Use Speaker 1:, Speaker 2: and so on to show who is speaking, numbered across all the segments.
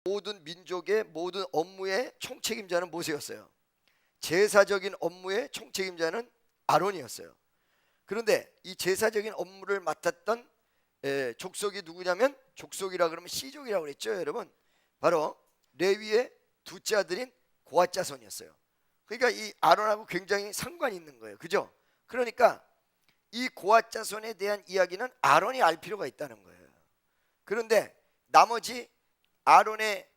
Speaker 1: 모든 민족의 모든 업무의 총책임자는 모세였어요. 제사적인 업무의 총책임자는 아론이었어요. 그런데 이 제사적인 업무를 맡았던 족속이 누구냐면, 족속이라 그러면 씨족이라고 그랬죠, 여러분. 바로 레위의 둘째 아들인 고앗 자손이었어요. 그러니까 이 아론하고 굉장히 상관이 있는 거예요, 그죠? 그러니까 이 고앗 자손에 대한 이야기는 아론이 알 필요가 있다는 거예요. 그런데 나머지 아론의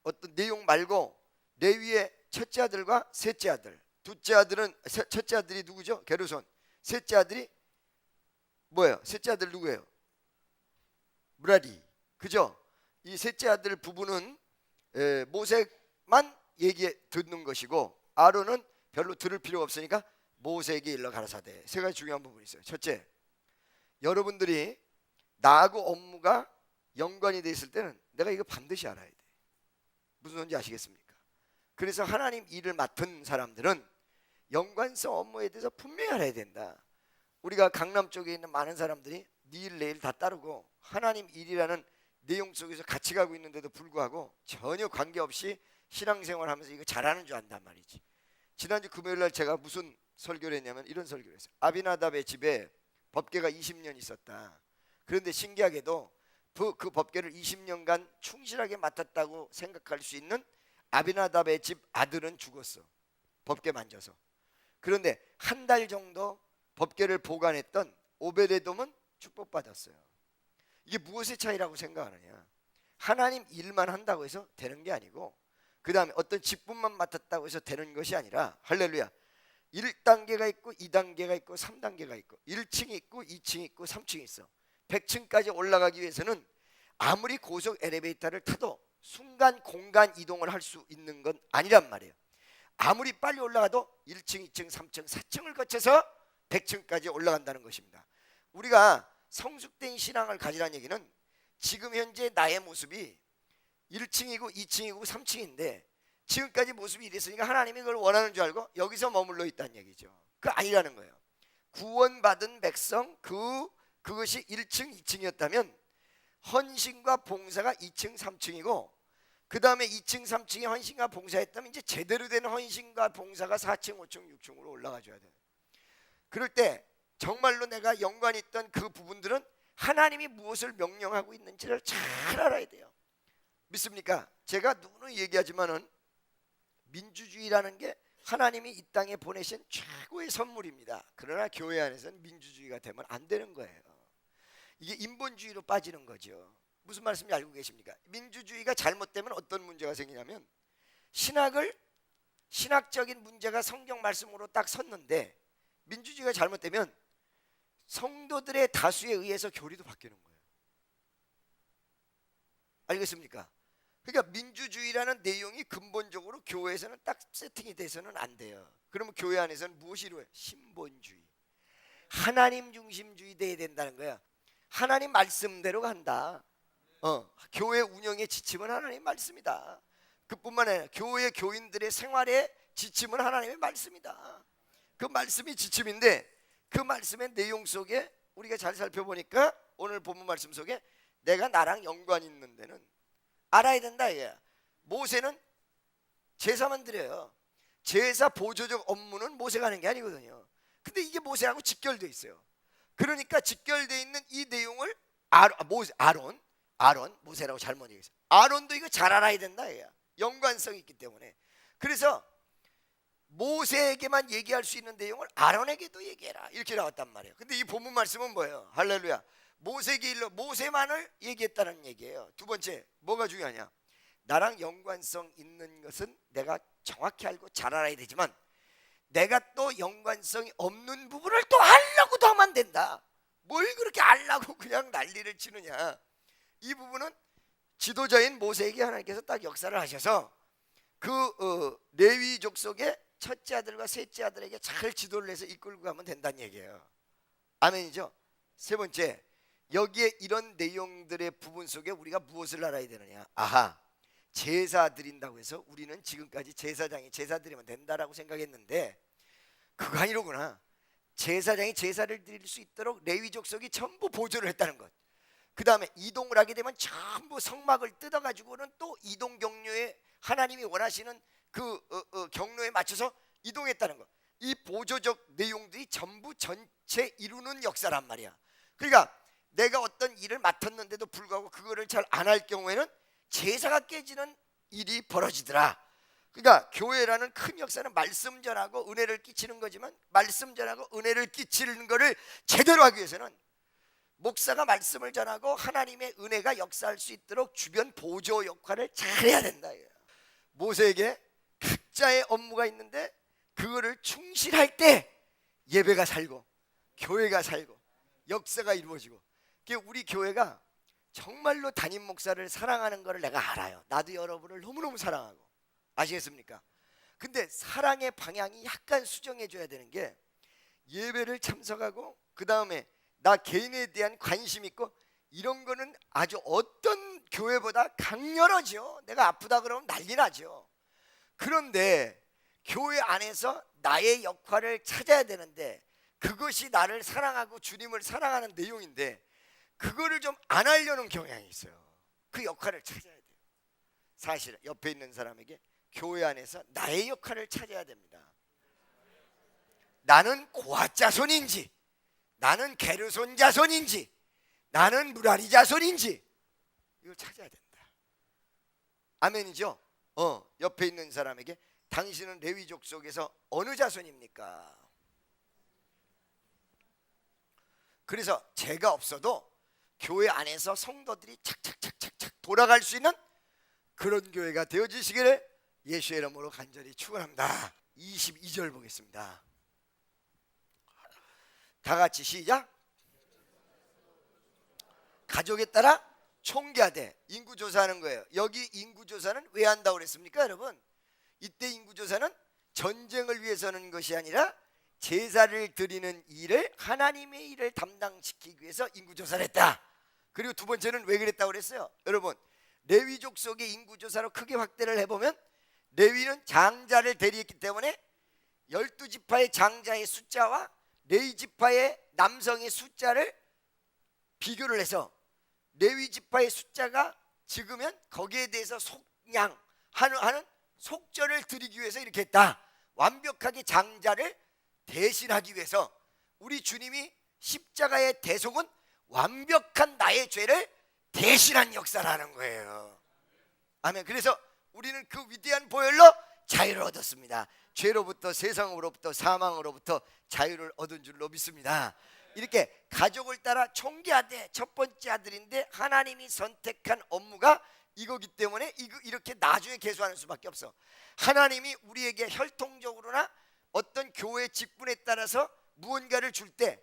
Speaker 1: 어떤 내용 말고 레위의 첫째 아들과 셋째 아들, 첫째 아들이 누구죠? 게르손. 셋째 아들이 뭐예요? 셋째 아들 누구예요? 무라리, 그죠? 이 셋째 아들 부부는 모세만 듣는 것이고, 아론은 별로 들을 필요가 없으니까 모세에게 일러 가라사대. 세 가지 중요한 부분이 있어요. 첫째, 여러분들이 나하고 업무가 연관이 돼 있을 때는 내가 이거 반드시 알아야 돼. 무슨 소리인지 아시겠습니까? 그래서 하나님 일을 맡은 사람들은 연관성 업무에 대해서 분명히 알아야 된다. 우리가 강남 쪽에 있는 많은 사람들이 일 내일 다 따르고 하나님 일이라는 내용 속에서 같이 가고 있는데도 불구하고 전혀 관계없이 신앙생활 하면서 이거 잘하는 줄 안단 말이지. 지난주 금요일날 제가 무슨 설교를 했냐면 이런 설교를 했어요. 아비나답의 집에 법궤가 20년 있었다. 그런데 신기하게도 그 법궤를 20년간 충실하게 맡았다고 생각할 수 있는 아비나답의 집 아들은 죽었어, 법궤 만져서. 그런데 한 달 정도 법궤를 보관했던 오베데돔은 축복받았어요. 이게 무엇의 차이라고 생각하느냐? 하나님 일만 한다고 해서 되는 게 아니고, 그 다음에 어떤 직분만 맡았다고 해서 되는 것이 아니라, 할렐루야, 1단계가 있고 2단계가 있고 3단계가 있고 1층이 있고 2층이 있고 3층이 있어. 100층까지 올라가기 위해서는 아무리 고속 엘리베이터를 타도 순간 공간 이동을 할 수 있는 건 아니란 말이에요. 아무리 빨리 올라가도 1층, 2층, 3층, 4층을 거쳐서 100층까지 올라간다는 것입니다. 우리가 성숙된 신앙을 가지라는 얘기는 지금 현재 나의 모습이 1층이고 2층이고 3층인데 지금까지 모습이 이랬으니까 하나님이 그걸 원하는 줄 알고 여기서 머물러 있다는 얘기죠. 그거 아니라는 거예요. 구원받은 백성, 그것이 1층, 2층이었다면 헌신과 봉사가 2층, 3층이고, 그 다음에 2층, 3층이 헌신과 봉사했다면 이제 제대로 된 헌신과 봉사가 4층, 5층, 6층으로 올라가 줘야 돼요. 그럴 때 정말로 내가 연관이 있던 그 부분들은 하나님이 무엇을 명령하고 있는지를 잘 알아야 돼요. 믿습니까? 제가 누구는 얘기하지만은 민주주의라는 게 하나님이 이 땅에 보내신 최고의 선물입니다. 그러나 교회 안에서는 민주주의가 되면 안 되는 거예요. 이게 인본주의로 빠지는 거죠. 무슨 말씀인지 알고 계십니까? 민주주의가 잘못되면 어떤 문제가 생기냐면, 신학적인 문제가 성경 말씀으로 딱 섰는데 민주주의가 잘못되면 성도들의 다수에 의해서 교리도 바뀌는 거예요. 알겠습니까? 그러니까 민주주의라는 내용이 근본적으로 교회에서는 딱 세팅이 돼서는 안 돼요. 그러면 교회 안에서는 무엇이 이루어요? 신본주의, 하나님 중심주의 돼야 된다는 거야. 하나님 말씀대로 간다. 교회 운영의 지침은 하나님 말씀이다. 그뿐만 아니라 교회 교인들의 생활의 지침은 하나님의 말씀이다. 그 말씀이 지침인데 그 말씀의 내용 속에 우리가 잘 살펴보니까 오늘 본문 말씀 속에 내가 나랑 연관 있는 데는 알아야 된다 이거야. 모세는 제사만 드려요. 제사 보조적 업무는 모세가 하는 게 아니거든요. 근데 이게 모세하고 직결되어 있어요. 그러니까 직결되어 있는 이 내용을 아론, 모세라고 잘못 얘기했어요. 아론도 이거 잘 알아야 된다 이거야. 연관성이 있기 때문에. 그래서 모세에게만 얘기할 수 있는 내용을 아론에게도 얘기해라 이렇게 나왔단 말이에요. 근데 이 본문 말씀은 뭐예요? 할렐루야, 모세에게 일러 모세만을 얘기했다는 얘기예요. 두 번째, 뭐가 중요하냐? 나랑 연관성 있는 것은 내가 정확히 알고 잘 알아야 되지만 내가 또 연관성이 없는 부분을 또 알려고도 하면 안 된다. 뭘 그렇게 알라고 그냥 난리를 치느냐. 이 부분은 지도자인 모세에게 하나님께서 딱 역사를 하셔서 레위 족속의 첫째 아들과 셋째 아들에게 잘 지도를 해서 이끌고 가면 된다는 얘기예요. 아멘이죠? 세 번째, 여기에 이런 내용들의 부분 속에 우리가 무엇을 알아야 되느냐? 제사 드린다고 해서 우리는 지금까지 제사장이 제사 드리면 된다라고 생각했는데 그거 아니로구나. 제사장이 제사를 드릴 수 있도록 레위 족속이 전부 보조를 했다는 것. 그 다음에 이동을 하게 되면 전부 성막을 뜯어가지고는 또 이동 경로에 하나님이 원하시는 그 경로에 맞춰서 이동했다는 거. 이 보조적 내용들이 전부 전체 이루는 역사란 말이야. 그러니까 내가 어떤 일을 맡았는데도 불구하고 그거를 잘 안 할 경우에는 제사가 깨지는 일이 벌어지더라. 그러니까 교회라는 큰 역사는 말씀 전하고 은혜를 끼치는 거지만, 말씀 전하고 은혜를 끼치는 거를 제대로 하기 위해서는 목사가 말씀을 전하고 하나님의 은혜가 역사할 수 있도록 주변 보조 역할을 잘해야 된다. 모세에게 각자의 업무가 있는데 그거를 충실할 때 예배가 살고 교회가 살고 역사가 이루어지고. 우리 교회가 정말로 담임 목사를 사랑하는 것을 내가 알아요. 나도 여러분을 너무너무 사랑하고. 아시겠습니까? 근데 사랑의 방향이 약간 수정해 줘야 되는 게, 예배를 참석하고 그 다음에 나 개인에 대한 관심 있고 이런 거는 아주 어떤 교회보다 강렬하죠. 내가 아프다 그러면 난리 나죠. 그런데 교회 안에서 나의 역할을 찾아야 되는데, 그것이 나를 사랑하고 주님을 사랑하는 내용인데 그거를 좀 안 하려는 경향이 있어요. 그 역할을 찾아야 돼요. 사실 옆에 있는 사람에게 교회 안에서 나의 역할을 찾아야 됩니다. 나는 고아 자손인지, 나는 게르손 자손인지, 나는 무라리 자손인지, 이걸 찾아야 된다. 아멘이죠? 옆에 있는 사람에게 당신은 레위족 속에서 어느 자손입니까? 그래서 제가 없어도 교회 안에서 성도들이 착착착착착 돌아갈 수 있는 그런 교회가 되어지시기를 예수의 이름으로 간절히 축원합니다. 22절 보겠습니다. 다 같이 시작. 가족에 따라 총계하되. 인구조사하는 거예요. 여기 인구조사는 왜 한다고 그랬습니까 여러분? 이때 인구조사는 전쟁을 위해서 하는 것이 아니라 제사를 드리는 일을, 하나님의 일을 담당시키기 위해서 인구조사를 했다. 그리고 두 번째는 왜 그랬다고 그랬어요? 여러분, 레위족 속의 인구조사로 크게 확대를 해보면 레위는 장자를 대리했기 때문에 12지파의 장자의 숫자와 레위지파의 남성의 숫자를 비교를 해서 레위지파의 숫자가 적으면 거기에 대해서 속량하는 속절을 드리기 위해서 이렇게 했다. 완벽하게 장자를 대신하기 위해서 우리 주님이 십자가의 대속은 완벽한 나의 죄를 대신한 역사라는 거예요. 아멘. 그래서 우리는 그 위대한 보혈로 자유를 얻었습니다. 죄로부터, 세상으로부터, 사망으로부터 자유를 얻은 줄로 믿습니다. 이렇게 가족을 따라 총계하되 첫 번째 아들인데 하나님이 선택한 업무가 이거기 때문에 이렇게 나중에 계수하는 수밖에 없어. 하나님이 우리에게 혈통적으로나 어떤 교회 직분에 따라서 무언가를 줄 때,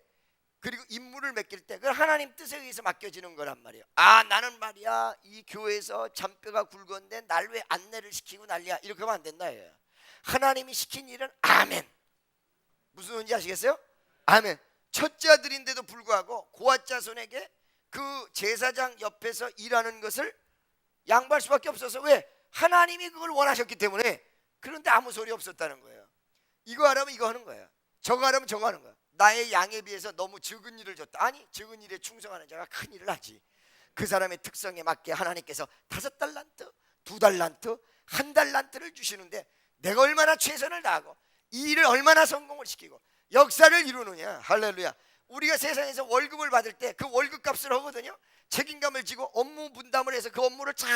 Speaker 1: 그리고 임무를 맡길 때, 그건 하나님 뜻에 의해서 맡겨지는 거란 말이에요. 나는 말이야 이 교회에서 잔뼈가 굵었는데 날 왜 안내를 시키고 난리야, 이렇게 하면 안 된다. 하나님이 시킨 일은 아멘. 무슨 말인지 아시겠어요? 아멘. 첫째 아들인데도 불구하고 고아자손에게 그 제사장 옆에서 일하는 것을 양보할 수밖에 없어서, 왜? 하나님이 그걸 원하셨기 때문에. 그런데 아무 소리 없었다는 거예요. 이거 하라면 이거 하는 거예요. 저거 하라면 저거 하는 거예요. 나의 양에 비해서 너무 적은 일을 줬다. 아니, 적은 일에 충성하는 자가 큰 일을 하지. 그 사람의 특성에 맞게 하나님께서 5달란트, 2달란트, 1달란트를 주시는데 내가 얼마나 최선을 다하고 이 일을 얼마나 성공을 시키고 역사를 이루느냐. 할렐루야. 우리가 세상에서 월급을 받을 때 그 월급 값을 하거든요. 책임감을 지고 업무 분담을 해서 그 업무를 쫙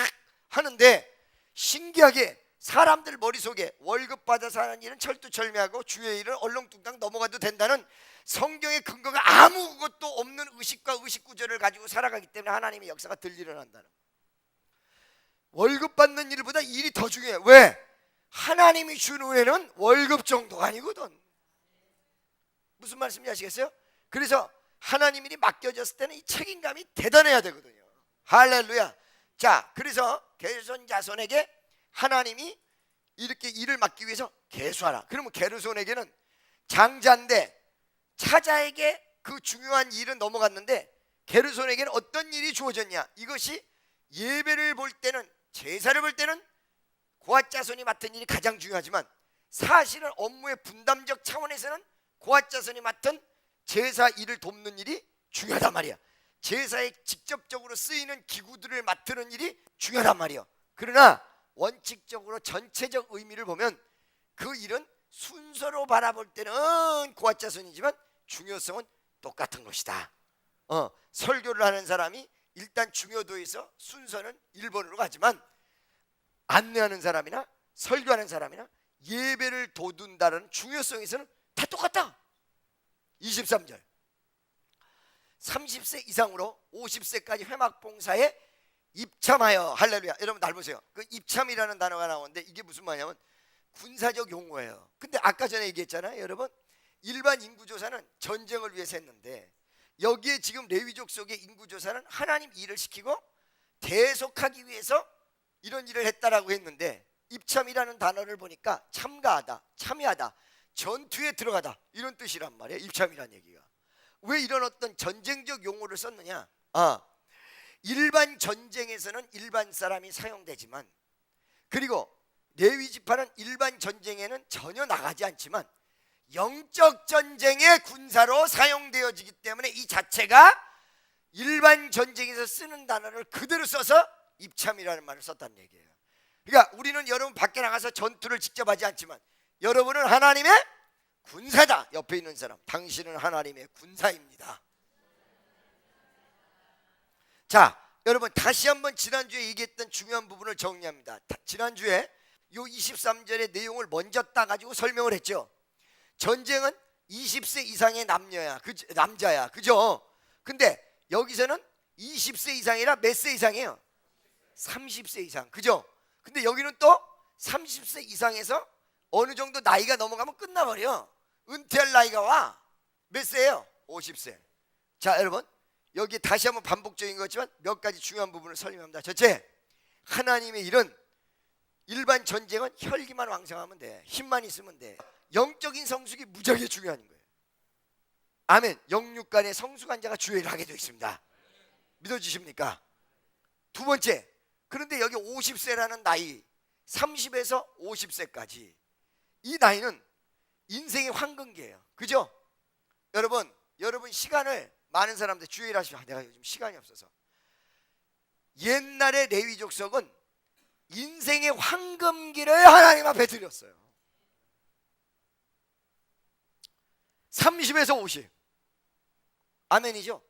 Speaker 1: 하는데, 신기하게 사람들 머릿속에 월급 받아서 하는 일은 철두철미하고 주의 일은 얼렁뚱땅 넘어가도 된다는 성경의 근거가 아무것도 없는 의식과 의식구조를 가지고 살아가기 때문에 하나님의 역사가 덜 일어난다는 거예요. 월급 받는 일보다 일이 더 중요해. 왜? 하나님이 준 은혜는 월급 정도가 아니거든. 무슨 말씀인지 아시겠어요? 그래서 하나님 일이 맡겨졌을 때는 이 책임감이 대단해야 되거든요. 할렐루야. 자, 그래서 게르손 자손에게 하나님이 이렇게 일을 맡기 위해서 계수하라. 그러면 게르손에게는 장자인데 차자에게 그 중요한 일은 넘어갔는데 게르손에게는 어떤 일이 주어졌냐? 이것이 예배를 볼 때는, 제사를 볼 때는 고아자손이 맡은 일이 가장 중요하지만 사실은 업무의 분담적 차원에서는 고아자손이 맡은 제사 일을 돕는 일이 중요하단 말이야. 제사에 직접적으로 쓰이는 기구들을 맡는 일이 중요하단 말이에요. 그러나 원칙적으로 전체적 의미를 보면 그 일은 순서로 바라볼 때는 고아자손이지만 중요성은 똑같은 것이다. 설교를 하는 사람이 일단 중요도에서 순서는 1번으로 가지만 안내하는 사람이나 설교하는 사람이나 예배를 도둔다는 중요성에서는 다 똑같다. 23절 30세 이상으로 50세까지 회막봉사에 입참하여. 할렐루야. 여러분 날 보세요. 그 입참이라는 단어가 나오는데 이게 무슨 말이냐면 군사적 용어예요. 근데 아까 전에 얘기했잖아요. 여러분 일반 인구조사는 전쟁을 위해서 했는데 여기에 지금 레위족 속의 인구조사는 하나님 일을 시키고 대속하기 위해서 이런 일을 했다라고 했는데 입참이라는 단어를 보니까 참가하다, 참여하다, 전투에 들어가다 이런 뜻이란 말이에요. 입참이라는 얘기가. 왜 이런 어떤 전쟁적 용어를 썼느냐? 일반 전쟁에서는 일반 사람이 사용되지만 그리고 레위 지파는 일반 전쟁에는 전혀 나가지 않지만 영적 전쟁의 군사로 사용되어지기 때문에 이 자체가 일반 전쟁에서 쓰는 단어를 그대로 써서 입참이라는 말을 썼다는 얘기예요. 그러니까 우리는 여러분 밖에 나가서 전투를 직접 하지 않지만 여러분은 하나님의 군사다. 옆에 있는 사람, 당신은 하나님의 군사입니다. 자, 여러분 다시 한번 지난주에 얘기했던 중요한 부분을 정리합니다. 지난주에 요 23절의 내용을 먼저 따가지고 설명을 했죠. 전쟁은 20세 이상의 남자야, 그죠? 근데 여기서는 20세 이상이라 몇 세 이상이에요? 30세 이상, 그죠? 근데 여기는 또 30세 이상에서 어느 정도 나이가 넘어가면 끝나버려. 은퇴할 나이가 와. 몇 세예요? 50세. 자, 여러분 여기 다시 한번 반복적인 거지만 몇 가지 중요한 부분을 설명합니다. 첫째, 하나님의 일은 일반 전쟁은 혈기만 왕성하면 돼. 힘만 있으면 돼. 영적인 성숙이 무지하게 중요한 거예요. 아멘. 영육간의 성숙한 자가 주의 일을 하게 되어 있습니다. 믿어주십니까? 두 번째, 그런데 여기 50세라는 나이, 30에서 50세까지 이 나이는 인생의 황금기예요. 그죠? 여러분 시간을 많은 사람들 주의 일 하시면 내가 요즘 시간이 없어서. 옛날의 레위족속은 인생의 황금기를 하나님 앞에 드렸어요. 30에서 50. 아멘이죠?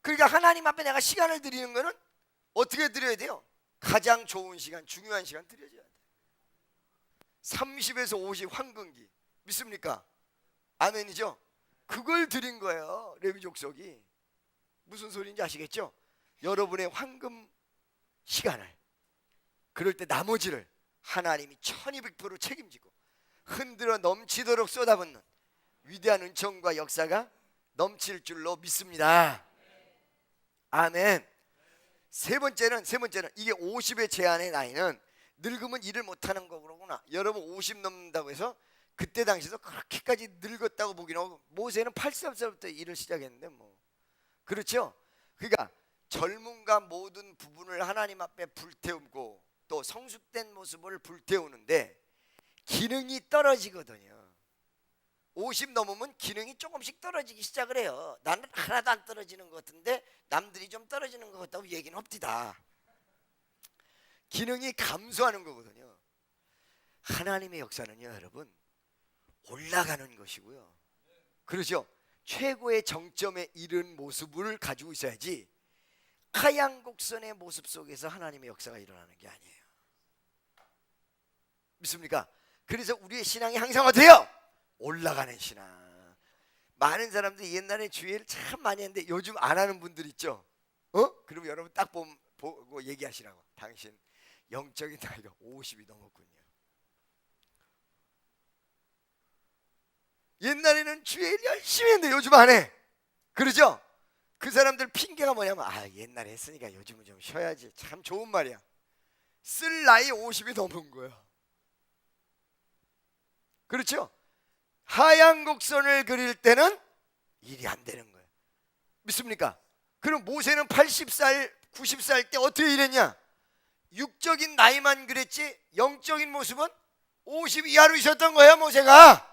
Speaker 1: 그러니까 하나님 앞에 내가 시간을 드리는 거는 어떻게 드려야 돼요? 가장 좋은 시간, 중요한 시간 드려줘야 돼요. 30에서 50 황금기. 믿습니까? 아멘이죠? 그걸 드린 거예요. 레위족속이. 무슨 소리인지 아시겠죠? 여러분의 황금 시간을, 그럴 때 나머지를 하나님이 1200% 책임지고 흔들어 넘치도록 쏟아붓는 위대한 은총과 역사가 넘칠 줄로 믿습니다. 아멘. 세 번째는 이게 50의 제한의 나이는 늙으면 일을 못하는 거구나. 여러분 50 넘는다고 해서 그때 당시에도 그렇게까지 늙었다고 보기는 하고, 모세는 83살부터 일을 시작했는데 뭐 그렇죠. 그러니까 젊음과 모든 부분을 하나님 앞에 불태우고 또 성숙된 모습을 불태우는데 기능이 떨어지거든요. 50 넘으면 기능이 조금씩 떨어지기 시작을 해요. 나는 하나도 안 떨어지는 것 같은데 남들이 좀 떨어지는 것 같다고 얘기는 없디다. 기능이 감소하는 거거든요. 하나님의 역사는요, 여러분, 올라가는 것이고요. 그렇죠? 최고의 정점에 이른 모습을 가지고 있어야지 하얀 곡선의 모습 속에서 하나님의 역사가 일어나는 게 아니에요. 믿습니까? 그래서 우리의 신앙이 항상 어때요? 올라가는 신앙. 많은 사람들이 옛날에 주의를 참 많이 했는데 요즘 안 하는 분들 있죠? 그럼 여러분 딱 보고 얘기하시라고. 당신 영적인 나이가 50이 넘었군요. 옛날에는 주일 열심히 했는데 요즘 안 해. 그러죠? 그 사람들 핑계가 뭐냐면 옛날에 했으니까 요즘은 좀 쉬어야지. 참 좋은 말이야. 쓸 나이 50이 넘은 거야. 그렇죠? 하얀 곡선을 그릴 때는 일이 안 되는 거예요. 믿습니까? 그럼 모세는 80살, 90살 때 어떻게 일했냐? 육적인 나이만 그랬지 영적인 모습은 50 이하로 있었던 거예요, 모세가.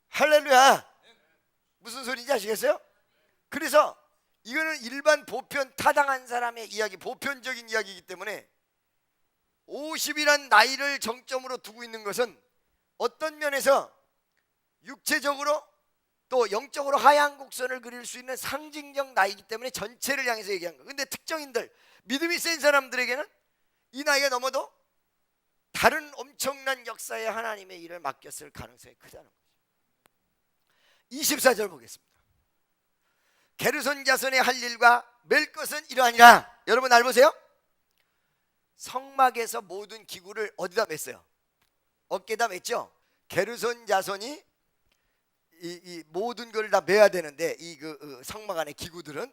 Speaker 1: 할렐루야. 무슨 소리인지 아시겠어요? 그래서 이거는 일반 보편 타당한 사람의 이야기, 보편적인 이야기이기 때문에 50이란 나이를 정점으로 두고 있는 것은 어떤 면에서 육체적으로 또 영적으로 하얀 곡선을 그릴 수 있는 상징적 나이이기 때문에 전체를 향해서 얘기한 거예요. 근데 특정인들, 믿음이 센 사람들에게는 이 나이가 넘어도 다른 엄청난 역사에 하나님의 일을 맡겼을 가능성이 크다는 거죠. 24절 보겠습니다. 게르손 자손의 할 일과 맬 것은 이러하니라. 여러분 날 보세요. 성막에서 모든 기구를 어디다 맸어요? 어깨에다 맸죠. 게르손 자손이 이 모든 걸 다 매야 되는데 이 성막 안의 기구들은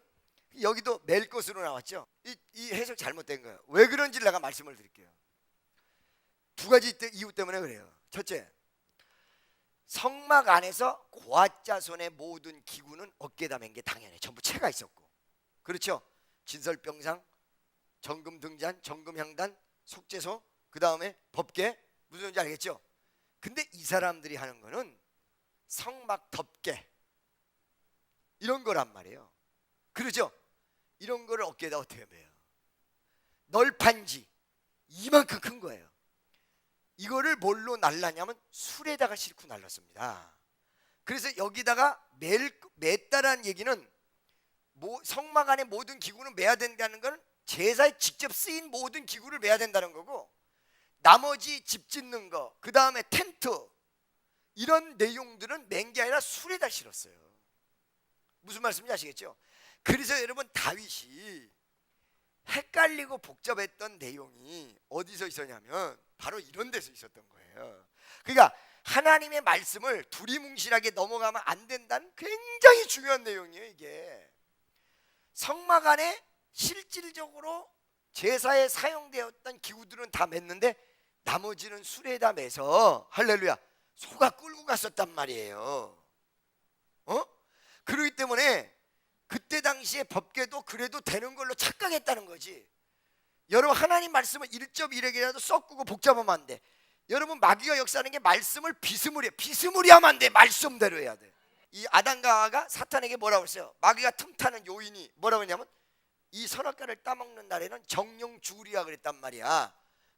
Speaker 1: 여기도 맬 것으로 나왔죠. 이 해석 잘못된 거예요. 왜 그런지 내가 말씀을 드릴게요. 두 가지 이유 때문에 그래요. 첫째, 성막 안에서 고앗 자손의 모든 기구는 어깨에다 맨 게 당연해. 전부 채가 있었고, 그렇죠. 진설병상, 정금 등잔, 정금 향단, 속죄소, 그 다음에 법궤, 무슨 소리인지 알겠죠? 근데 이 사람들이 하는 거는 성막 덮개 이런 거란 말이에요. 그러죠? 이런 거를 어깨에다 어떻게 매요? 널판지 이만큼 큰 거예요. 이거를 뭘로 날랐냐면 술에다가 싣고 날랐습니다. 그래서 여기다가 맸다라는 얘기는 성막 안에 모든 기구는 매야 된다는 건 제사에 직접 쓰인 모든 기구를 매야 된다는 거고, 나머지 집 짓는 거, 그 다음에 텐트 이런 내용들은 맨 게 아니라 술에다 실었어요. 무슨 말씀인지 아시겠죠? 그래서 여러분 다윗이 헷갈리고 복잡했던 내용이 어디서 있었냐면 바로 이런 데서 있었던 거예요. 그러니까 하나님의 말씀을 두리뭉실하게 넘어가면 안 된다는 굉장히 중요한 내용이에요. 이게 성막 안에 실질적으로 제사에 사용되었던 기구들은 다 맸는데 나머지는 술에다 매서 할렐루야 소가 끌고 갔었단 말이에요. 그렇기 때문에 그때 당시에 법궤도 그래도 되는 걸로 착각했다는 거지. 여러분 하나님 말씀을 1.1핵이라도 섞고 복잡하면 안 돼. 여러분 마귀가 역사하는 게 말씀을 비스무리하면 안 돼. 말씀대로 해야 돼. 이 아담과 하와가 사탄에게 뭐라고 했어요? 마귀가 틈타는 요인이 뭐라고 했냐면 이 선악과를 따먹는 날에는 정령 죽으리라 그랬단 말이야.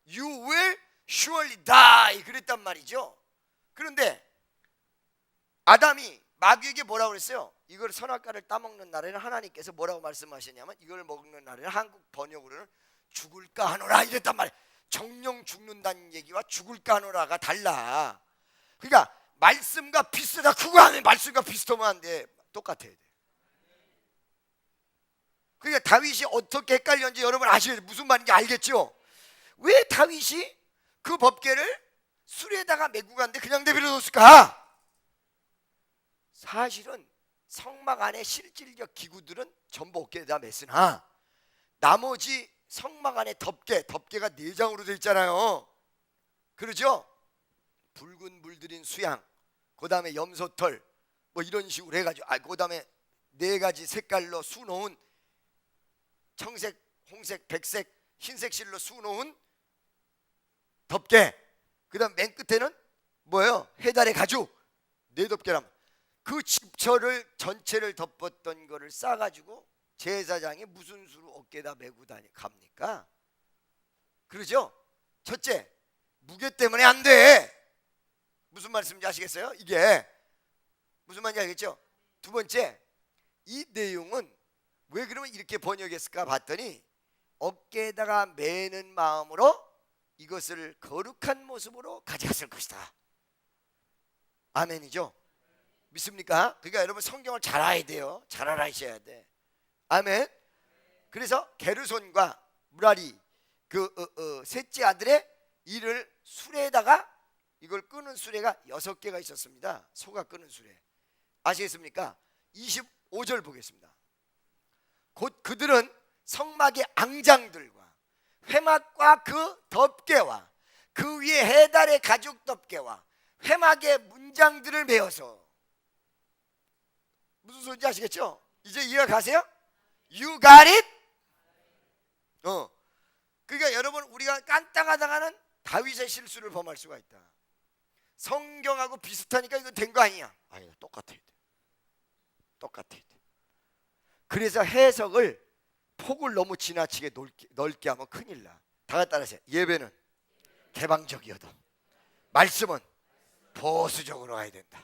Speaker 1: You will surely die 그랬단 말이죠. 그런데 아담이 마귀에게 뭐라고 그랬어요? 이걸 선악과를 따먹는 날에는 하나님께서 뭐라고 말씀하셨냐면 이걸 먹는 날에는 한국 번역으로는 죽을까 하노라 이랬단 말이에요. 정령 죽는다는 얘기와 죽을까 하노라가 달라. 그러니까 말씀과 비슷하다 그거 아니에요. 말씀과 비슷하면 안 돼. 똑같아야 돼. 그러니까 다윗이 어떻게 헷갈렸는지 여러분 아시겠죠? 무슨 말인지 알겠죠? 왜 다윗이 그 법궤를 술에다가 메고 갔는데 그냥 내버려 뒀을까? 사실은 성막 안에 실질적 기구들은 전부 어깨에다 맸으나 나머지 성막 안에 덮개가 4장으로 되어 있잖아요. 그러죠? 붉은 물들인 수양, 그 다음에 염소털 뭐 이런 식으로 해가지고 그 다음에 4가지 색깔로 수놓은 청색, 홍색, 백색, 흰색 실로 수놓은 덮개, 그 다음 맨 끝에는 뭐예요? 해달의 가죽 4덮개라면 그 집처를 전체를 덮었던 거를 싸가지고 제사장이 무슨 수로 어깨에다 메고 갑니까? 그러죠? 첫째, 무게 때문에 안 돼. 무슨 말씀인지 아시겠어요? 이게 무슨 말인지 알겠죠? 두 번째, 이 내용은 왜 그러면 이렇게 번역했을까 봤더니 어깨에다가 매는 마음으로 이것을 거룩한 모습으로 가져갔을 것이다. 아멘이죠? 믿습니까? 그러니까 여러분 성경을 잘 알아야 돼요. 잘 알아셔야 돼. 아멘. 그래서 게르손과 무라리 셋째 아들의 이를 수레에다가 이걸 끄는 수레가 6개가 있었습니다. 소가 끄는 수레. 아시겠습니까? 25절 보겠습니다. 곧 그들은 성막의 앙장들과 회막과 그 덮개와 그 위에 해달의 가죽 덮개와 회막의 문장들을 메어서 무슨 소리인지 아시겠죠? 이제 이해가 가세요? You got it? 그러니까 여러분 우리가 깐땅하다가는 다윗의 실수를 범할 수가 있다. 성경하고 비슷하니까 이거 된 거 아니야? 아니다, 똑같아야 돼. 똑같아야 돼. 그래서 해석을 폭을 너무 지나치게 넓게 하면 큰일 나. 다 같이 따라하세요. 예배는 개방적이어도 말씀은 보수적으로 가야 된다.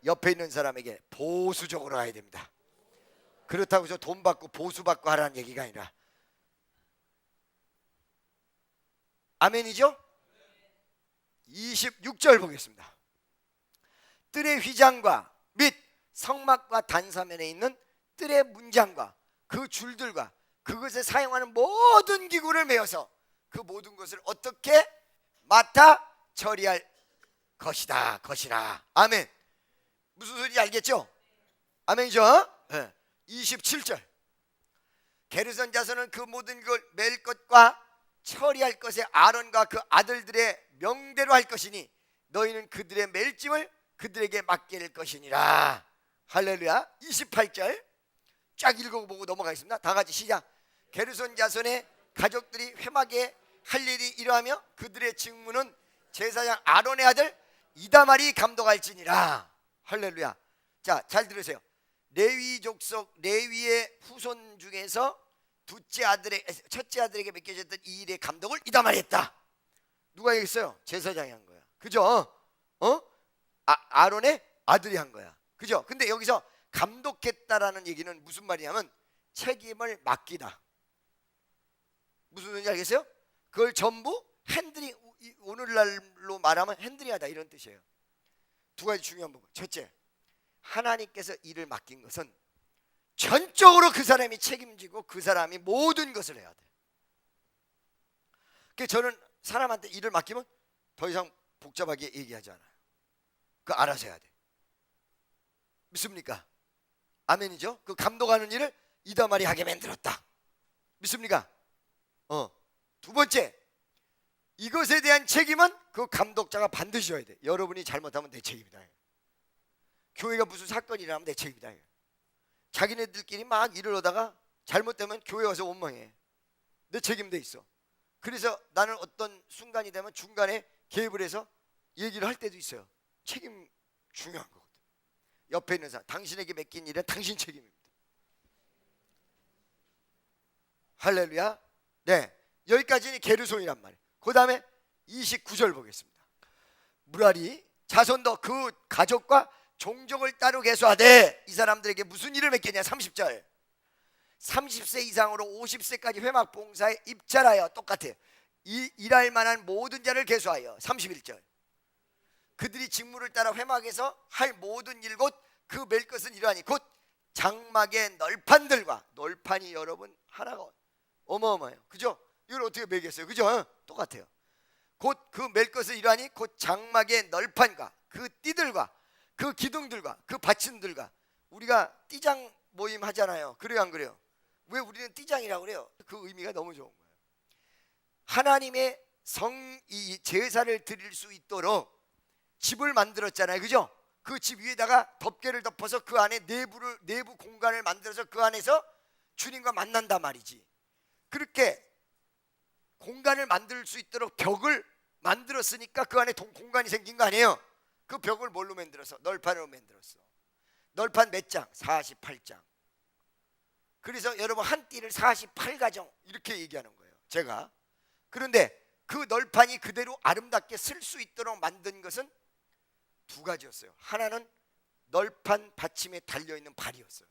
Speaker 1: 옆에 있는 사람에게 보수적으로 가야 됩니다. 그렇다고 해서 돈 받고 보수 받고 하라는 얘기가 아니라. 아멘이죠? 26절 보겠습니다. 뜰의 휘장과 및 성막과 단사면에 있는 뜰의 문장과 그 줄들과 그것에 사용하는 모든 기구를 메어서 그 모든 것을 어떻게 맡아 처리할 것이다. 아멘. 무슨 소리인지 알겠죠? 아멘이죠? 네. 27절. 게르손 자손은 그 모든 걸 맬 것과 처리할 것에 아론과 그 아들들의 명대로 할 것이니 너희는 그들의 멜짐을 그들에게 맡길 것이니라. 할렐루야. 28절 쫙 읽어보고 넘어가겠습니다. 다 같이 시작. 게르손 자손의 가족들이 회막에 할 일이 이러하며 그들의 직무는 제사장 아론의 아들 이다말이 감독할지니라. 할렐루야. 자, 잘 들으세요. 레위 족속 레위의 후손 중에서 첫째 아들에게 맡겨졌던 이 일의 감독을 이다말이 했다. 누가 얘기했어요? 제사장이 한 거야. 그죠? 아론의 아들이 한 거야. 그죠? 근데 여기서 감독했다라는 얘기는 무슨 말이냐면 책임을 맡기다. 무슨 소리인지 알겠어요? 그걸 전부 핸들링, 오늘날로 말하면 핸들링하다 이런 뜻이에요. 두 가지 중요한 부분. 첫째, 하나님께서 일을 맡긴 것은 전적으로 그 사람이 책임지고 그 사람이 모든 것을 해야 돼. 그래서 저는 사람한테 일을 맡기면 더 이상 복잡하게 얘기하지 않아요. 그거 알아서 해야 돼. 믿습니까? 아멘이죠? 그 감독하는 일을 이다말이 하게 만들었다. 믿습니까? 두 번째, 이것에 대한 책임은 그 감독자가 반드시 져야 돼. 여러분이 잘못하면 내 책임이다. 교회가 무슨 사건이 일어나면 내 책임이다. 자기네들끼리 막 일을 하다가 잘못되면 교회 와서 원망해. 내 책임돼 있어. 그래서 나는 어떤 순간이 되면 중간에 개입을 해서 얘기를 할 때도 있어요. 책임 중요한 거거든. 옆에 있는 사람, 당신에게 맡긴 일은 당신 책임입니다. 할렐루야. 네, 여기까지는 게르손이란 말이에요. 그 다음에 29절 보겠습니다. 무라리 자손도 그 가족과 종족을 따로 계수하되 이 사람들에게 무슨 일을 맡겼냐. 30절. 30세 이상으로 50세까지 회막 봉사에 입찰하여 똑같아요. 일할 만한 모든 자를 계수하여. 31절. 그들이 직무를 따라 회막에서 할 모든 일 곧 그 맬 것은 이러하니 곧 장막의 널판들과, 널판이 여러분 하나가 어마어마해요. 그죠? 이걸 어떻게 매겠어요? 그죠? 똑같아요. 곧 그 맬 것은 이러하니 곧 장막의 널판과 그 띠들과 그 기둥들과 그 받침들과. 우리가 띠장 모임 하잖아요. 그래요, 안 그래요? 왜 우리는 띠장이라고 그래요? 그 의미가 너무 좋은 거예요. 하나님의 이 제사를 드릴 수 있도록 집을 만들었잖아요. 그죠? 그 집 위에다가 덮개를 덮어서 그 안에 내부 공간을 만들어서 그 안에서 주님과 만난단 말이지. 그렇게 공간을 만들 수 있도록 벽을 만들었으니까 그 안에 공간이 생긴 거 아니에요? 그 벽을 뭘로 만들었어? 널판으로 만들었어. 널판 몇 장? 48장. 그래서 여러분 한 띠를 48가정 이렇게 얘기하는 거예요, 제가. 그런데 그 널판이 그대로 아름답게 쓸 수 있도록 만든 것은 두 가지였어요. 하나는 널판 받침에 달려있는 발이었어요.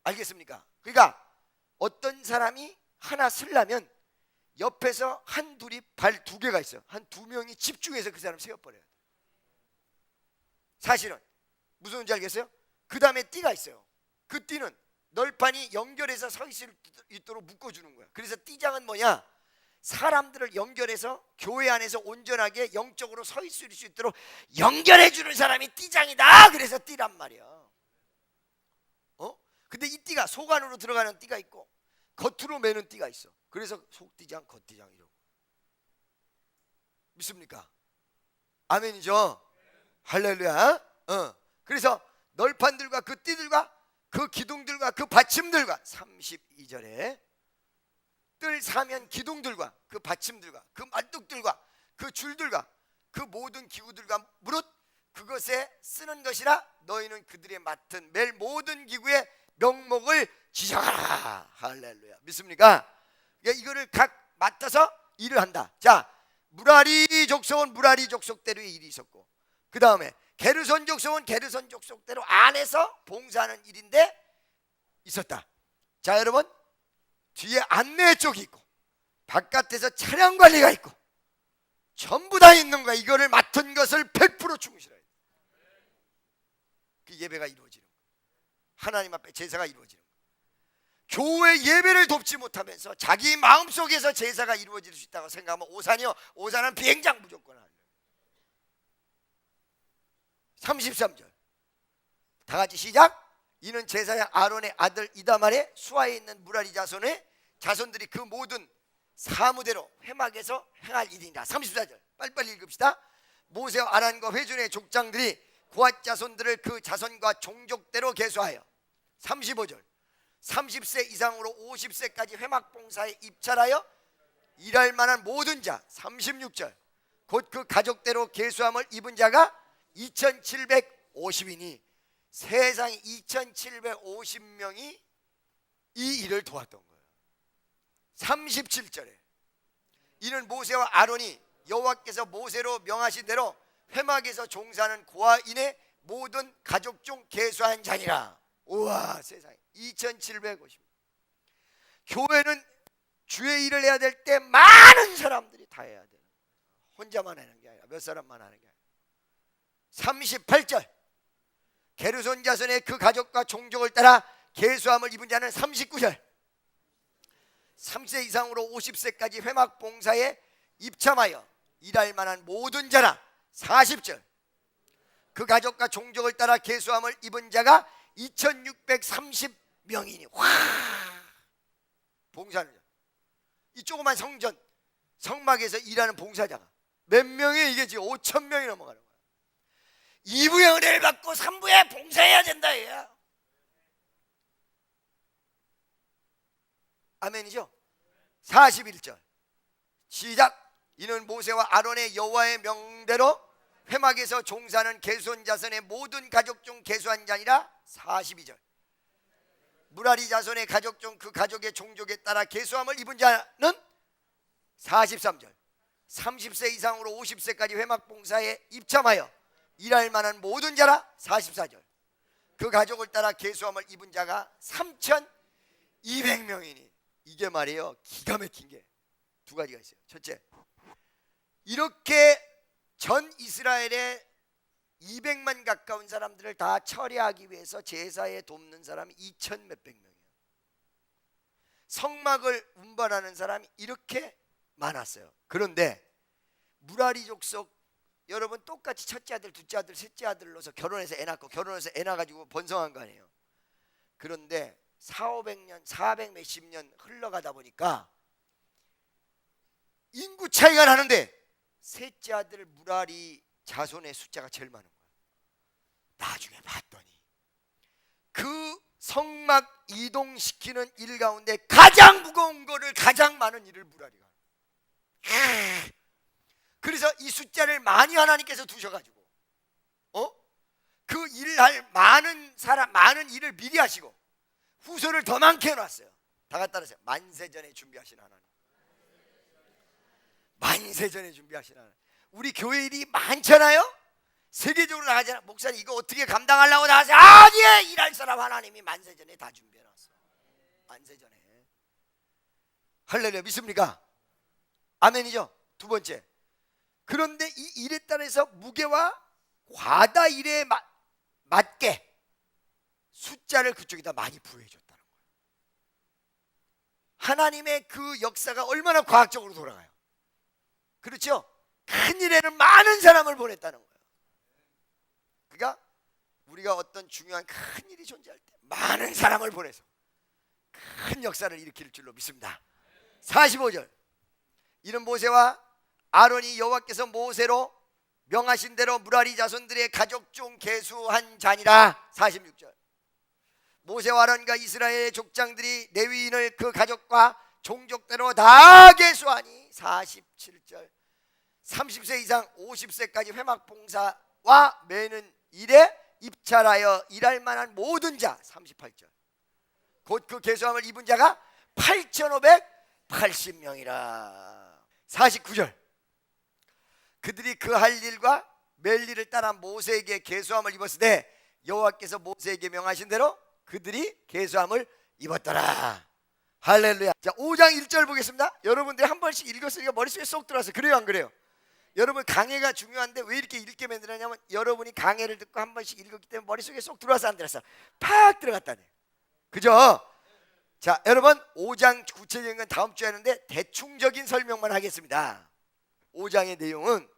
Speaker 1: 알겠습니까? 그러니까 어떤 사람이 하나 쓰려면 옆에서 한 둘이 발 두 개가 있어요. 한 두 명이 집중해서 그 사람 세워버려야 돼. 사실은 무슨 말인지 알겠어요? 그 다음에 띠가 있어요. 그 띠는 널판이 연결해서 서 있을 수 있도록 묶어주는 거야. 그래서 띠장은 뭐냐? 사람들을 연결해서 교회 안에서 온전하게 영적으로 서 있을 수 있도록 연결해주는 사람이 띠장이다. 그래서 띠란 말이야. 근데 이 띠가 속 안으로 들어가는 띠가 있고 겉으로 매는 띠가 있어. 그래서 속띠장, 겉띠장 이러고. 믿습니까? 아멘이죠? 할렐루야. 그래서 널판들과 그 띠들과 그 기둥들과 그 받침들과 32절에 뜰 사면 기둥들과 그 받침들과 그 말뚝들과 그 줄들과 그 모든 기구들과 무릇 그것에 쓰는 것이라 너희는 그들의 맡은 멜 모든 기구의 명목을 지정하라. 할렐루야. 믿습니까? 그러니까 이거를 각 맡아서 일을 한다. 자, 무라리 족속은 무라리 족속대로의 일이 있었고, 그 다음에 게르손 족속은 게르손 족속대로 안에서 봉사하는 일인데 있었다. 자, 여러분, 뒤에 안내 쪽이 있고 바깥에서 차량 관리가 있고 전부 다 있는 거야. 이거를 맡은 것을 100% 충실해야 돼. 그 예배가 이루어지는 거야. 하나님 앞에 제사가 이루어지는 거야. 교회 예배를 돕지 못하면서 자기 마음속에서 제사가 이루어질 수 있다고 생각하면 오산이요, 오산은 비행장 무조건 하려. 33절 다 같이 시작. 이는 제사장 아론의 아들 이다말의 수하에 있는 무라리 자손의 자손들이 그 모든 사무대로 회막에서 행할 일이니라. 34절 빨리빨리 읽읍시다. 모세와 아란과 회중의 족장들이 고앗 자손들을 그 자손과 종족대로 계수하여 35절 30세 이상으로 50세까지 회막 봉사에 입찰하여 일할 만한 모든 자. 36절 곧 그 가족대로 계수함을 입은 자가 2750이니 세상에 2750명이 이 일을 도왔던 거예요. 37절에 이는 모세와 아론이 여호와께서 모세로 명하신 대로 회막에서 종사하는 고아인의 모든 가족 중 계수한 자니라. 우와, 세상에 2750. 교회는 주의 일을 해야 될 때 많은 사람들이 다 해야 되는 거예요. 혼자만 하는 게 아니라 몇 사람만 하는 게 아니라. 38절 게르손 자손의 그 가족과 종족을 따라 계수함을 입은 자는 39절 30세 이상으로 50세까지 회막 봉사에 입참하여 일할 만한 모든 자라. 40절 그 가족과 종족을 따라 계수함을 입은 자가 2630명이니 와, 봉사하는 자. 이 조그만 성전 성막에서 일하는 봉사자가 몇 명이 이게 지금 5,000명이 넘어가는 거야. 2부의 은혜를 받고 3부에 봉사해야 된다 얘야. 아멘이죠? 41절 시작. 이는 모세와 아론의 여호와의 명대로 회막에서 종사하는 게르손 자손의 모든 가족 중 계수한 자니라. 42절 무라리 자손의 가족 중 그 가족의 종족에 따라 계수함을 입은 자는 43절 30세 이상으로 50세까지 회막 봉사에 입참하여 일할 만한 모든 자라. 44절 그 가족을 따라 계수함을 입은 자가 3200명이니 이게 말이에요. 기가 막힌 게 두 가지가 있어요. 첫째, 이렇게 전 이스라엘의 200만 가까운 사람들을 다 처리하기 위해서 제사에 돕는 사람이 2,000 몇백 명이에요. 성막을 운반하는 사람이 이렇게 많았어요. 그런데 무라리 족속 여러분 똑같이 첫째 아들, 둘째 아들, 셋째 아들을 넣어서 결혼해서 애 낳고 결혼해서 애 낳아가지고 번성한 거 아니에요. 그런데 400년, 400 몇십 년 흘러가다 보니까 인구 차이가 나는데 셋째 아들 무라리 자손의 숫자가 제일 많은 거야. 나중에 봤더니 그 성막 이동시키는 일 가운데 가장 무거운 거를 가장 많은 일을 무라리가. 그래서 이 숫자를 많이 하나님께서 두셔가지고 그 일할 많은 사람 많은 일을 미리 하시고 후손을 더 많게 해놨어요. 다 같이 따라하세요. 만세전에 준비하신 하나님. 만세전에 준비하신 하나님. 우리 교회 일이 많잖아요. 세계적으로 나가잖아. 목사님 이거 어떻게 감당하려고 나가세요? 아니에요. 일할 사람 하나님이 만세전에 다 준비해놨어. 만세전에. 할렐루야. 믿습니까? 아멘이죠. 두 번째, 그런데 이 일에 따라서 무게와 과다 일에 맞게 숫자를 그쪽에다 많이 부여해 줬다는 거예요. 하나님의 그 역사가 얼마나 과학적으로 돌아가요. 그렇죠? 큰 일에는 많은 사람을 보냈다는 거예요. 그러니까 우리가 어떤 중요한 큰 일이 존재할 때 많은 사람을 보내서 큰 역사를 일으킬 줄로 믿습니다. 45절 이는 모세와 아론이 여호와께서 모세로 명하신 대로 무라리 자손들의 가족 중 계수한 자니라. 46절 모세와 아론과 이스라엘의 족장들이 레위인을 그 가족과 종족대로 다 계수하니. 47절 30세 이상 50세까지 회막 봉사 와 매는 일에 입찰하여 일할 만한 모든 자 38절 곧 그 계수함을 입은 자가 8,580명이라 49절 그들이 그 할 일과 맬 일을 따라 모세에게 계수함을 입었으되 여호와께서 모세에게 명하신 대로 그들이 계수함을 입었더라. 할렐루야. 자 5장 1절 보겠습니다. 여러분들이 한 번씩 읽었으니까 머릿속에 쏙 들어와서 그래요 안 그래요? 여러분 강해가 중요한데 왜 이렇게 읽게 만들었냐면 여러분이 강해를 듣고 한 번씩 읽었기 때문에 머릿속에 쏙 들어와서 안 들어왔어. 팍 들어갔다네. 그죠? 자 여러분 5장 구체적인 건 다음 주에 하는데 대충적인 설명만 하겠습니다. 5장의 내용은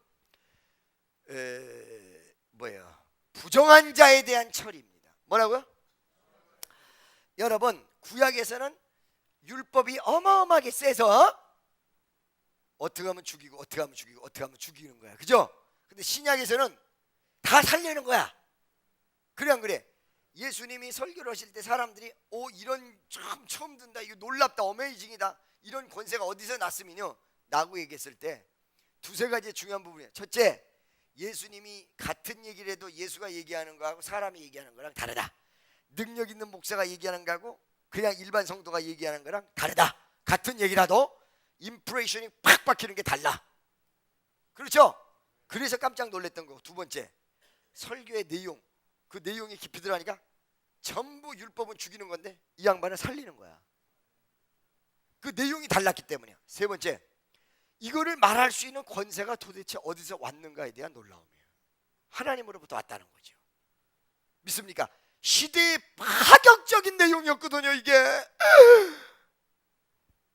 Speaker 1: 뭐예요? 부정한 자에 대한 처리입니다. 뭐라고요? 여러분 구약에서는 율법이 어마어마하게 세서 어떻게 하면 죽이고 어떻게 하면 죽이고 어떻게 하면 죽이는 거야. 그죠? 근데 신약에서는 다 살리는 거야. 그래 안 그래? 예수님이 설교를 하실 때 사람들이 이런 참 처음 듣는다. 이거 놀랍다. 어메이징이다. 이런 권세가 어디서 났으면요. 라고 얘기했을 때 두세 가지 중요한 부분이에요. 첫째, 예수님이 같은 얘기를 해도 예수가 얘기하는 거하고 사람이 얘기하는 거랑 다르다. 능력 있는 목사가 얘기하는 거하고 그냥 일반 성도가 얘기하는 거랑 다르다. 같은 얘기라도 인프레이션이 팍 박히는 게 달라. 그렇죠? 그래서 깜짝 놀랐던 거. 두 번째, 설교의 내용. 그 내용이 깊이 들어가니까 전부 율법은 죽이는 건데 이 양반을 살리는 거야. 그 내용이 달랐기 때문이야. 세 번째, 이거를 말할 수 있는 권세가 도대체 어디서 왔는가에 대한 놀라움이에요. 하나님으로부터 왔다는 거죠. 믿습니까? 시대의 파격적인 내용이었거든요. 이게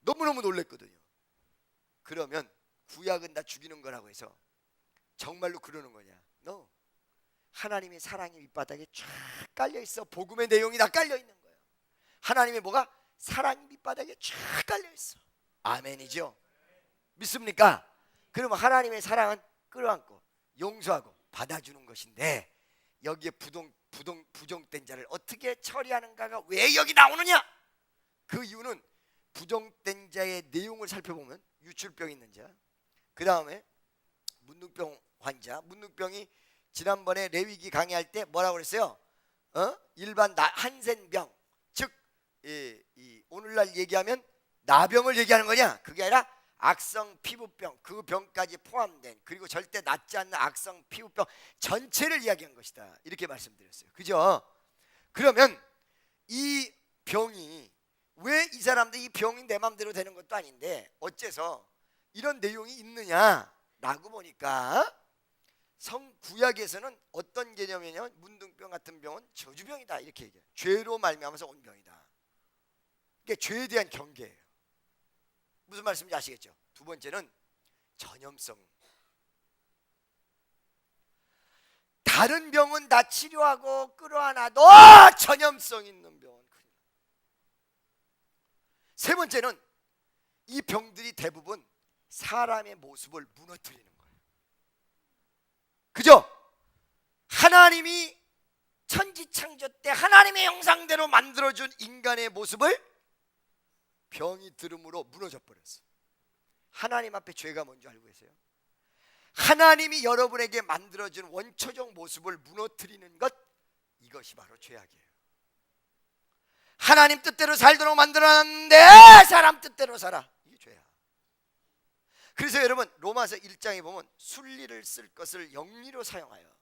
Speaker 1: 너무너무 놀랬거든요. 그러면 구약은 다 죽이는 거라고 해서 정말로 그러는 거냐? No. 하나님의 사랑이 밑바닥에 쫙 깔려있어. 복음의 내용이 다 깔려있는 거예요. 하나님의 뭐가? 사랑이 밑바닥에 쫙 깔려있어. 아멘이죠? 믿습니까? 그러면 하나님의 사랑은 끌어안고 용서하고 받아주는 것인데 여기에 부정된 자를 어떻게 처리하는가가 왜 여기 나오느냐? 그 이유는 부정된 자의 내용을 살펴보면 유출병 있는 자, 그 다음에 문둥병 환자, 문둥병이 지난번에 레위기 강의할 때 뭐라고 그랬어요? 일반 한센병, 즉 오늘날 얘기하면 나병을 얘기하는 거냐? 그게 아니라 악성 피부병, 그 병까지 포함된, 그리고 절대 낫지 않는 악성 피부병 전체를 이야기한 것이다. 이렇게 말씀드렸어요. 그죠? 그러면 이 병이 왜 이 사람들이 이 병이 내 맘대로 되는 것도 아닌데 어째서 이런 내용이 있느냐라고 보니까 구약에서는 어떤 개념이냐면 문둥병 같은 병은 저주병이다 이렇게 얘기해요. 죄로 말미암아서 온 병이다. 이게 죄에 대한 경계예요. 무슨 말씀인지 아시겠죠? 두 번째는 전염성. 다른 병은 다 치료하고 끌어안아도 전염성 있는 병은 큰일 나. 세 번째는 이 병들이 대부분 사람의 모습을 무너뜨리는 거예요. 그죠? 하나님이 천지창조 때 하나님의 형상대로 만들어준 인간의 모습을 병이 들음으로 무너져 버렸어요. 하나님 앞에 죄가 뭔지 알고 계세요? 하나님이 여러분에게 만들어준 원초적 모습을 무너뜨리는 것, 이것이 바로 죄악이에요. 하나님 뜻대로 살도록 만들어놨는데 사람 뜻대로 살아. 이게 죄야. 그래서 여러분 로마서 1장에 보면 순리를 쓸 것을 영리로 사용하여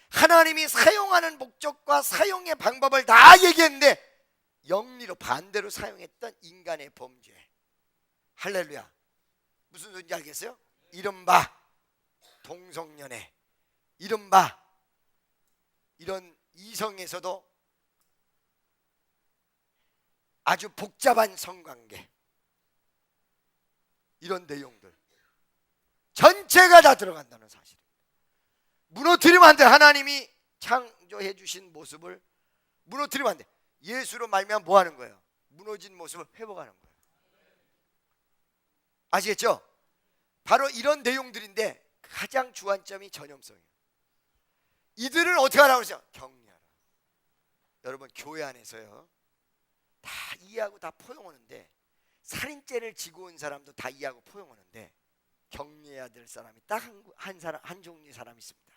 Speaker 1: 하나님이 사용하는 목적과 사용의 방법을 다 얘기했는데 영리로 반대로 사용했던 인간의 범죄. 할렐루야. 무슨 소리인지 알겠어요? 이른바 동성연애, 이른바 이런 이성에서도 아주 복잡한 성관계, 이런 내용들 전체가 다 들어간다는 사실. 무너뜨리면 안 돼. 하나님이 창조해 주신 모습을 무너뜨리면 안 돼. 예수로 말미암아 뭐 하는 거예요? 무너진 모습을 회복하는 거예요. 아시겠죠? 바로 이런 내용들인데 가장 주안점이 전염성이에요. 이들은 어떻게 하라고 그러죠? 격리하라. 여러분 교회 안에서요 다 이해하고 다 포용하는데, 살인죄를 지고 온 사람도 다 이해하고 포용하는데 격리해야 될 사람이 딱 한 종류의 사람이 있습니다.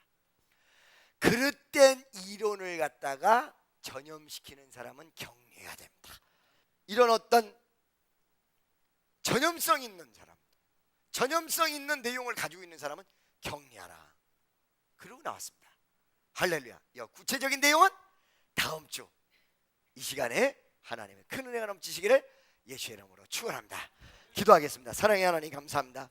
Speaker 1: 그릇된 이론을 갖다가 전염시키는 사람은 경계해야 됩니다. 이런 어떤 전염성 있는 사람, 전염성 있는 내용을 가지고 있는 사람은 경계하라. 그러고 나왔습니다. 할렐루야. 구체적인 내용은 다음 주 이 시간에 하나님의 큰 은혜가 넘치시기를 예수의 이름으로 축원합니다. 기도하겠습니다. 사랑의 하나님 감사합니다.